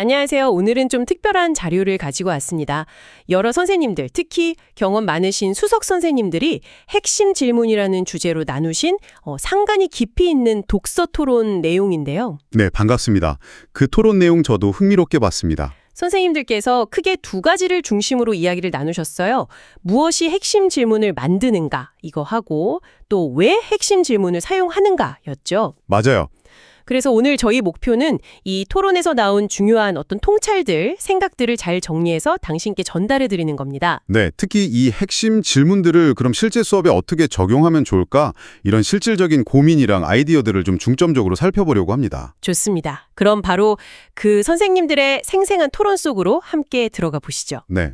안녕하세요. 오늘은 좀 특별한 자료를 가지고 왔습니다. 여러 선생님들, 특히 경험 많으신 수석 선생님들이 핵심 질문이라는 주제로 나누신 상관이 깊이 있는 독서 토론 내용인데요. 네, 반갑습니다. 그 토론 내용 저도 흥미롭게 봤습니다. 선생님들께서 크게 두 가지를 중심으로 이야기를 나누셨어요. 무엇이 핵심 질문을 만드는가 이거 하고 또 왜 핵심 질문을 사용하는가였죠. 맞아요. 그래서 오늘 저희 목표는 이 토론에서 나온 중요한 어떤 통찰들, 생각들을 잘 정리해서 당신께 전달해 드리는 겁니다. 네, 특히 이 핵심 질문들을 그럼 실제 수업에 어떻게 적용하면 좋을까? 이런 실질적인 고민이랑 아이디어들을 좀 중점적으로 살펴보려고 합니다. 좋습니다. 그럼 바로 그 선생님들의 생생한 토론 속으로 함께 들어가 보시죠. 네.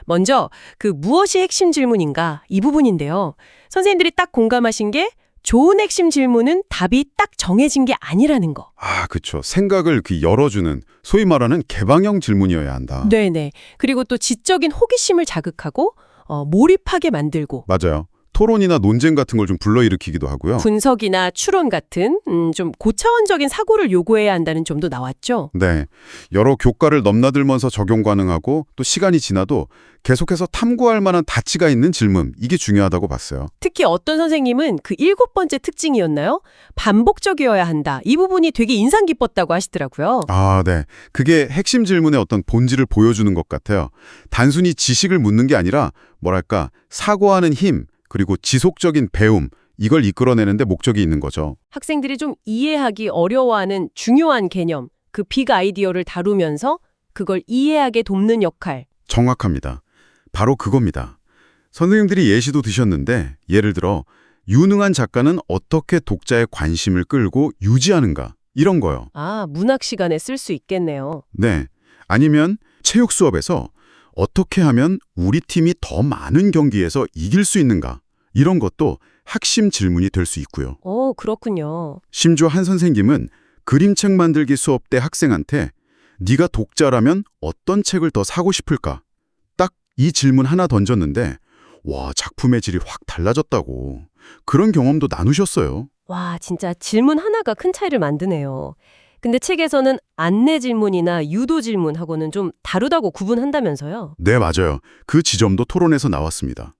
먼저 그 무엇이 핵심 질문인가 이 부분인데요. 선생님들이 딱 공감하신 게 좋은 핵심 질문은 답이 딱 정해진 게 아니라는 거. 아, 그렇죠. 생각을 열어주는 소위 말하는 개방형 질문이어야 한다. 네네. 그리고 또 지적인 호기심을 자극하고 몰입하게 만들고 맞아요. 토론이나 논쟁 같은 걸 좀 불러일으키기도 하고요. 분석이나 추론 같은 좀 고차원적인 사고를 요구해야 한다는 점도 나왔죠. 네. 여러 교과를 넘나들면서 적용 가능하고 또 시간이 지나도 계속해서 탐구할 만한 가치가 있는 질문, 이게 중요하다고 봤어요. 특히 어떤 선생님은 그 7번째 특징이었나요? 반복적이어야 한다. 이 부분이 되게 인상 깊었다고 하시더라고요. 아, 네. 그게 핵심 질문의 어떤 본질을 보여주는 것 같아요. 단순히 지식을 묻는 게 아니라 뭐랄까 사고하는 힘, 그리고 지속적인 배움, 이걸 이끌어내는데 목적이 있는 거죠. 학생들이 좀 이해하기 어려워하는 중요한 개념, 그 빅 아이디어를 다루면서 그걸 이해하게 돕는 역할. 정확합니다. 바로 그겁니다. 선생님들이 예시도 드셨는데 예를 들어 유능한 작가는 어떻게 독자의 관심을 끌고 유지하는가 이런 거요. 아, 문학 시간에 쓸 수 있겠네요. 네. 아니면 체육 수업에서 어떻게 하면 우리 팀이 더 많은 경기에서 이길 수 있는가 이런 것도 핵심 질문이 될 수 있고요. 그렇군요. 심지어 한 선생님은 그림책 만들기 수업 때 학생한테 네가 독자라면 어떤 책을 더 사고 싶을까? 딱 이 질문 하나 던졌는데 와, 작품의 질이 확 달라졌다고. 그런 경험도 나누셨어요. 와, 진짜 질문 하나가 큰 차이를 만드네요. 근데 책에서는 안내 질문이나 유도 질문하고는 좀 다르다고 구분한다면서요? 네, 맞아요. 그 지점도 토론에서 나왔습니다.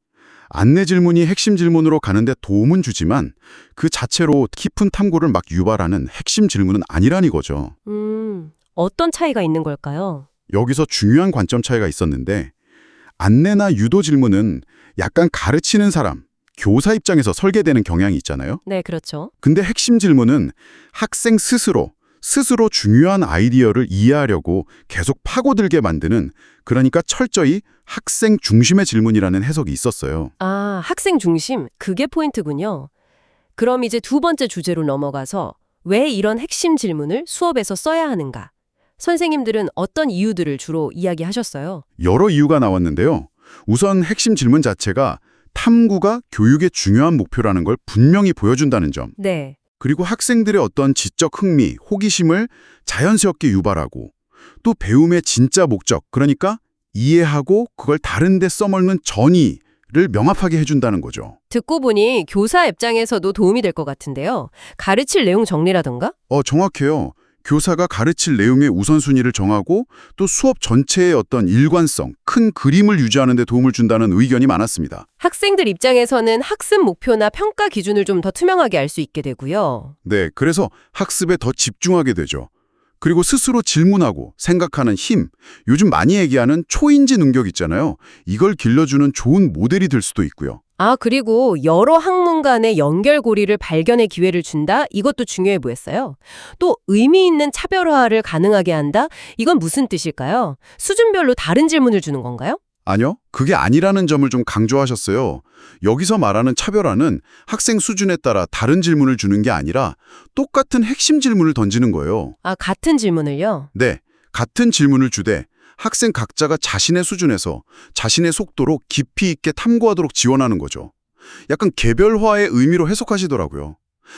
안내 질문이 핵심 질문으로 가는데 도움은 주지만 그 자체로 깊은 탐구를 막 유발하는 핵심 질문은 아니라는 거죠. 어떤 차이가 있는 걸까요? 여기서 중요한 관점 차이가 있었는데 안내나 유도 질문은 약간 가르치는 사람, 교사 입장에서 설계되는 경향이 있잖아요. 네, 그렇죠. 근데 핵심 질문은 학생 스스로 중요한 아이디어를 이해하려고 계속 파고들게 만드는, 그러니까 철저히 학생 중심의 질문이라는 해석이 있었어요. 아, 학생 중심, 그게 포인트군요. 그럼 이제 두 번째 주제로 넘어가서 왜 이런 핵심 질문을 수업에서 써야 하는가? 선생님들은 어떤 이유들을 주로 이야기하셨어요? 여러 이유가 나왔는데요. 우선 핵심 질문 자체가 탐구가 교육의 중요한 목표라는 걸 분명히 보여준다는 점. 네. 그리고 학생들의 어떤 지적 흥미, 호기심을 자연스럽게 유발하고 또 배움의 진짜 목적, 그러니까 이해하고 그걸 다른 데 써먹는 전의를 명확하게 해준다는 거죠. 듣고 보니 교사 입장에서도 도움이 될 것 같은데요. 가르칠 내용 정리라던가? 정확해요. 교사가 가르칠 내용의 우선순위를 정하고 또 수업 전체의 어떤 일관성, 큰 그림을 유지하는 데 도움을 준다는 의견이 많았습니다. 학생들 입장에서는 학습 목표나 평가 기준을 좀 더 투명하게 알 수 있게 되고요. 네, 그래서 학습에 더 집중하게 되죠. 그리고 스스로 질문하고 생각하는 힘, 요즘 많이 얘기하는 초인지 능력 있잖아요. 이걸 길러주는 좋은 모델이 될 수도 있고요. 아, 그리고 여러 학문 간의 연결고리를 발견의 기회를 준다? 이것도 중요해 보였어요. 또 의미 있는 차별화를 가능하게 한다? 이건 무슨 뜻일까요? 수준별로 다른 질문을 주는 건가요? 아니요, 그게 아니라는 점을 좀 강조하셨어요. 여기서 말하는 차별화는 학생 수준에 따라 다른 질문을 주는 게 아니라 똑같은 핵심 질문을 던지는 거예요. 아, 같은 질문을요? 네, 같은 질문을 주되 학생 각자가 자신의 수준에서 자신의 속도로 깊이 있게 탐구하도록 지원하는 거죠. 약간 개별화의 의미로 해석하시더라고요.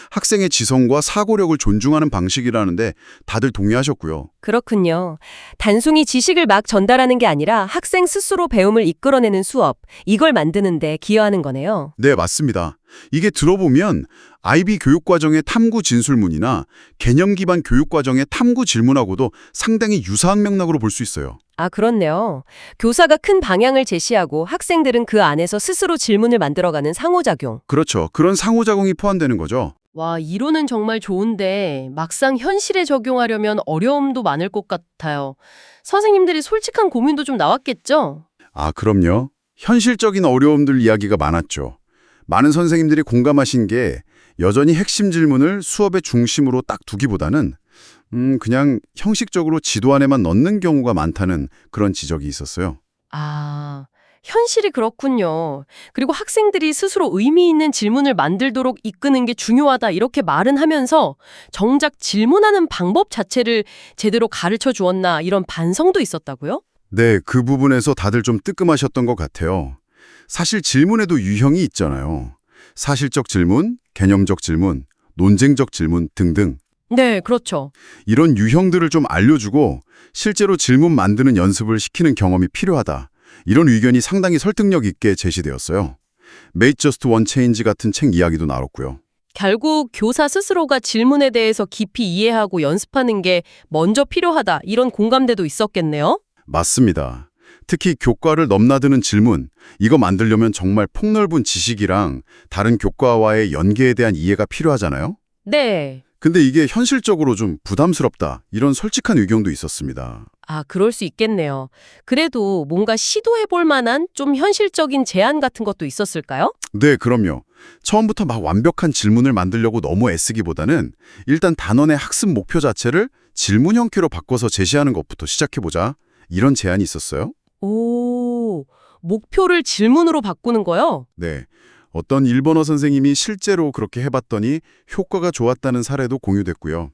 학생의 지성과 사고력을 존중하는 방식이라는데 다들 동의하셨고요. 그렇군요. 단순히 지식을 막 전달하는 게 아니라 학생 스스로 배움을 이끌어내는 수업, 이걸 만드는 데 기여하는 거네요. 네, 맞습니다. 이게 들어보면 IB 교육과정의 탐구 진술문이나 개념 기반 교육과정의 탐구 질문하고도 상당히 유사한 맥락으로 볼 수 있어요. 아, 그렇네요. 교사가 큰 방향을 제시하고 학생들은 그 안에서 스스로 질문을 만들어가는 상호작용. 그렇죠. 그런 상호작용이 포함되는 거죠. 와, 이론은 정말 좋은데 막상 현실에 적용하려면 어려움도 많을 것 같아요. 선생님들이 솔직한 고민도 좀 나왔겠죠? 아, 그럼요. 현실적인 어려움들 이야기가 많았죠. 많은 선생님들이 공감하신 게 여전히 핵심 질문을 수업의 중심으로 딱 두기보다는 그냥 형식적으로 지도 안에만 넣는 경우가 많다는 그런 지적이 있었어요. 아, 현실이 그렇군요. 그리고 학생들이 스스로 의미 있는 질문을 만들도록 이끄는 게 중요하다 이렇게 말은 하면서 정작 질문하는 방법 자체를 제대로 가르쳐 주었나 이런 반성도 있었다고요? 네, 그 부분에서 다들 좀 뜨끔하셨던 것 같아요. 사실 질문에도 유형이 있잖아요. 사실적 질문, 개념적 질문, 논쟁적 질문 등등. 네, 그렇죠. 이런 유형들을 좀 알려주고 실제로 질문 만드는 연습을 시키는 경험이 필요하다. 이런 의견이 상당히 설득력 있게 제시되었어요. Make Just One Change 같은 책 이야기도 나눴고요. 결국 교사 스스로가 질문에 대해서 깊이 이해하고 연습하는 게 먼저 필요하다 이런 공감대도 있었겠네요? 맞습니다. 특히 교과를 넘나드는 질문, 이거 만들려면 정말 폭넓은 지식이랑 다른 교과와의 연계에 대한 이해가 필요하잖아요? 네. 근데 이게 현실적으로 좀 부담스럽다, 이런 솔직한 의견도 있었습니다. 아, 그럴 수 있겠네요. 그래도 뭔가 시도해볼 만한 좀 현실적인 제안 같은 것도 있었을까요? 네, 그럼요. 처음부터 막 완벽한 질문을 만들려고 너무 애쓰기보다는 일단 단원의 학습 목표 자체를 질문 형태로 바꿔서 제시하는 것부터 시작해보자. 이런 제안이 있었어요. 오, 목표를 질문으로 바꾸는 거요? 네. 어떤 일본어 선생님이 실제로 그렇게 해봤더니 효과가 좋았다는 사례도 공유됐고요.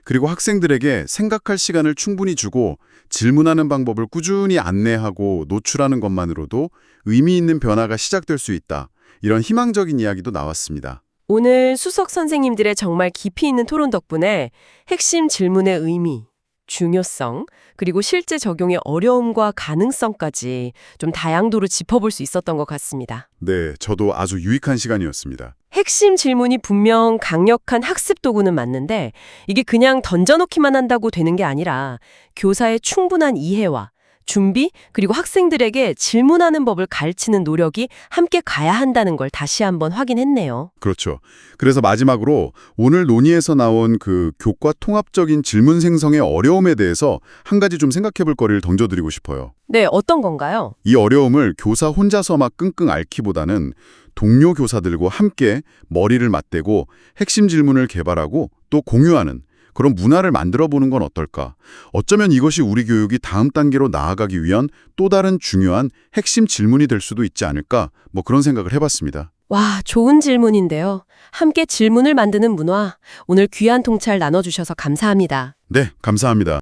그리고 학생들에게 생각할 시간을 충분히 주고 질문하는 방법을 꾸준히 안내하고 노출하는 것만으로도 의미 있는 변화가 시작될 수 있다. 이런 희망적인 이야기도 나왔습니다. 오늘 수석 선생님들의 정말 깊이 있는 토론 덕분에 핵심 질문의 의미, 중요성, 그리고 실제 적용의 어려움과 가능성까지 좀 다양도로 짚어볼 수 있었던 것 같습니다. 네, 저도 아주 유익한 시간이었습니다. 핵심 질문이 분명 강력한 학습 도구는 맞는데 이게 그냥 던져놓기만 한다고 되는 게 아니라 교사의 충분한 이해와 준비 그리고 학생들에게 질문하는 법을 가르치는 노력이 함께 가야 한다는 걸 다시 한번 확인했네요. 그렇죠. 그래서 마지막으로 오늘 논의에서 나온 그 교과 통합적인 질문 생성의 어려움에 대해서 한 가지 좀 생각해 볼 거리를 던져드리고 싶어요. 네, 어떤 건가요? 이 어려움을 교사 혼자서 막 끙끙 앓기보다는 동료 교사들과 함께 머리를 맞대고 핵심 질문을 개발하고 또 공유하는 그런 문화를 만들어 보는 건 어떨까? 어쩌면 이것이 우리 교육이 다음 단계로 나아가기 위한 또 다른 중요한 핵심 질문이 될 수도 있지 않을까? 뭐 그런 생각을 해봤습니다. 와, 좋은 질문인데요. 함께 질문을 만드는 문화, 오늘 귀한 통찰 나눠주셔서 감사합니다. 네, 감사합니다.